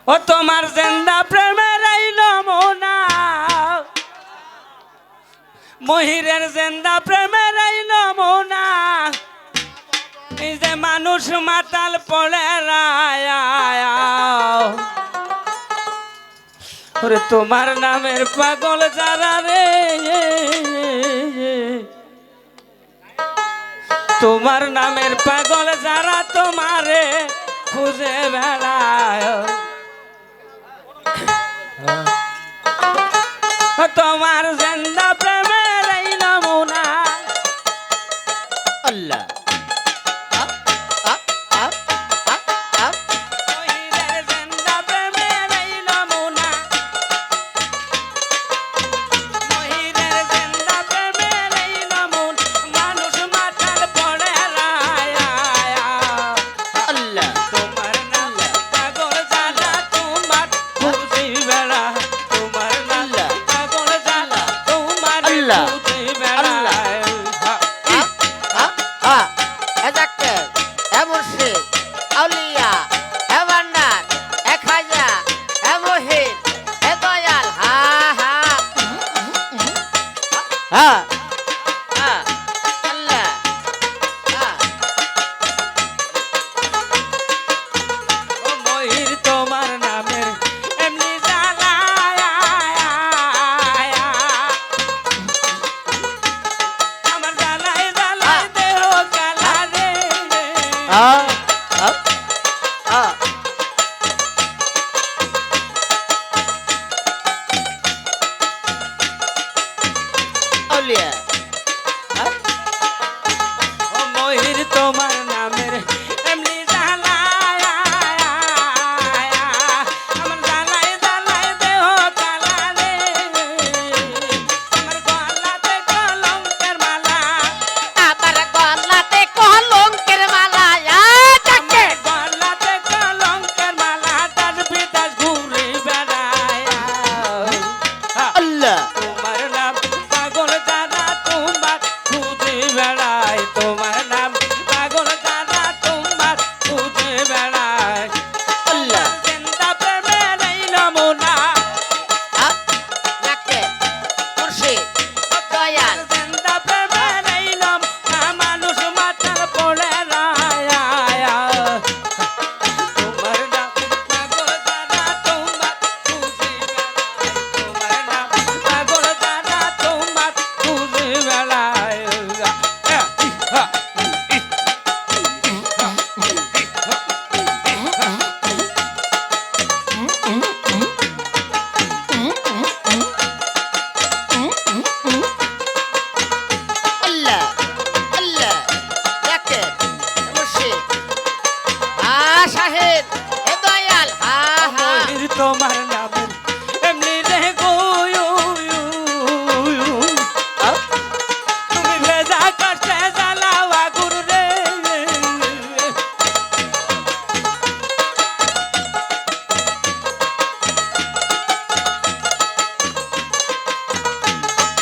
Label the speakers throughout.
Speaker 1: ও তোমার জিন্দা প্রেমের এই নমুনা, মহিরের জিন্দা প্রেমের এই নমুনা, এই যে মানুষ মাতাল পড়ে ওরে তোমার নামের পাগল যারা রে, তোমার নামের পাগল যারা তোমারে খুঁজে বেড়ায়, তোমার জিন্দা প্রেমের এই নমুনা।
Speaker 2: আল্লাহ
Speaker 1: মহিরের জিন্দা প্রেমের এই নমুনা, মহিরের জিন্দা প্রেমের এই নমুনা, মানুষ মাথার পড়ে
Speaker 2: আল্লাহ
Speaker 1: তোমার নাম পাগল জানা তোমার খুঁজি বেড়া, তোমার নাম পাগল জানা তোমার
Speaker 2: আল্লাহ
Speaker 1: খুঁজি বেড়া।
Speaker 2: আউলিয়া এ ভান্ডার এ খাজা এ মহিন এ দয়াল হা হা হা হা আল্লাহ হা
Speaker 1: ও মহির তোমার নামের এমনি জ্বালা, আমার জ্বালায় জ্বালায় দেহ কালা রে,
Speaker 2: হা হা আউলিয়া
Speaker 1: ও মহির তোমার নামের এমনি জ্বালা, আমার জ্বালায় জ্বালায় দেহ কালা রে, আমার গলাতে কলঙ্কের মালা,
Speaker 2: আমার গলাতে কলঙ্কের মালা ডাকে
Speaker 1: গলাতে কলঙ্কের মালা, দাস বিদাস ঘুরে বেড়ায়।
Speaker 2: আল্লাহ
Speaker 1: তোমার নাম পাগল জানা তোমার খুঁজে বেড়ায়, তোমার নাম পাগল জানা তোমার খুঁজে বেড়ায়।
Speaker 2: আল্লাহ
Speaker 1: জিন্দা প্রেমের এই নমুনা,
Speaker 2: ডাকে মুর্শিদ দয়াল
Speaker 1: জিন্দা প্রেমের এই নমুনা, মানুষ মাথার পড়ে তোমার নাম পাগল জানা তোমার খুঁজে বেড়ায়, তোমার নাম পাগল জানা তোমার খুঁজে বেড়ায়।
Speaker 2: আল্লাহ আল্লাহ ডাকে মুর্শিদ শাহিদ এ দয়াল হা হা
Speaker 1: মহির তোমার নামের এমনি রে গো, তুমি ভেজা কাছে জ্বালাও আগুন রে,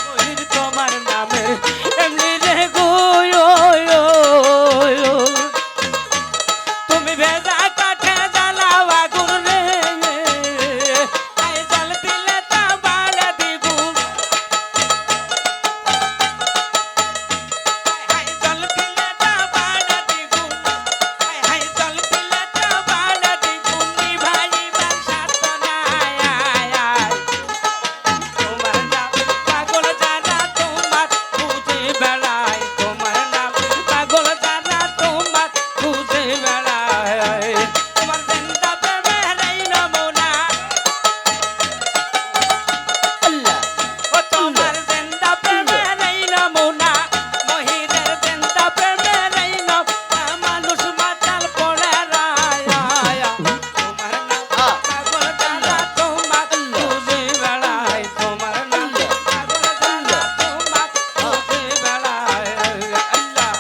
Speaker 1: মহির তোমার নামের এমনি রে গো, তুমি ভেজা কাঠে জ্বালাও আগুন রে, আই জল দিলে তা বাড়ে দ্বিগুণ, হাই জল দিলে তা বাড়ে দ্বিগুণ, হাই জল দিলে তা বাড়ে দ্বিগুণ, নিভাইবার সাধ্য নাই। তোমার নাম পাগল জানা তোমার খুঁজে বেড়ায়, তোমার নাম পাগল জানা তোমার খুঁজে বেড়ায়, তোমার জিন্দা প্রেমের এই নমুনা,
Speaker 2: আল্লাহ
Speaker 1: ও তোমার জিন্দা প্রেমের এই নমুনা, মহিরের জিন্দা প্রেমের এই নমুনা, মানুষ মাতাল পড়ে তোমার নাম পাগল জানা তোমার খুঁজে বেড়ায়, তোমার নাম পাগল জানা তোমার খুঁজে বেড়ায়। আল্লাহ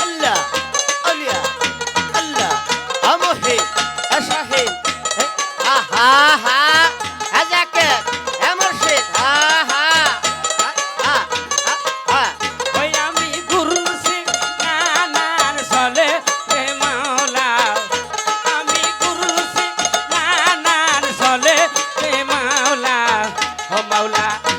Speaker 2: আল্লাহ আউলিয়া আল্লাহ আমহিদ শাহিদ হা হা হাজাকে এ মুর্শিদ হা হা হা হা
Speaker 1: ওই আমি ঘুরছি না না ও মাওলা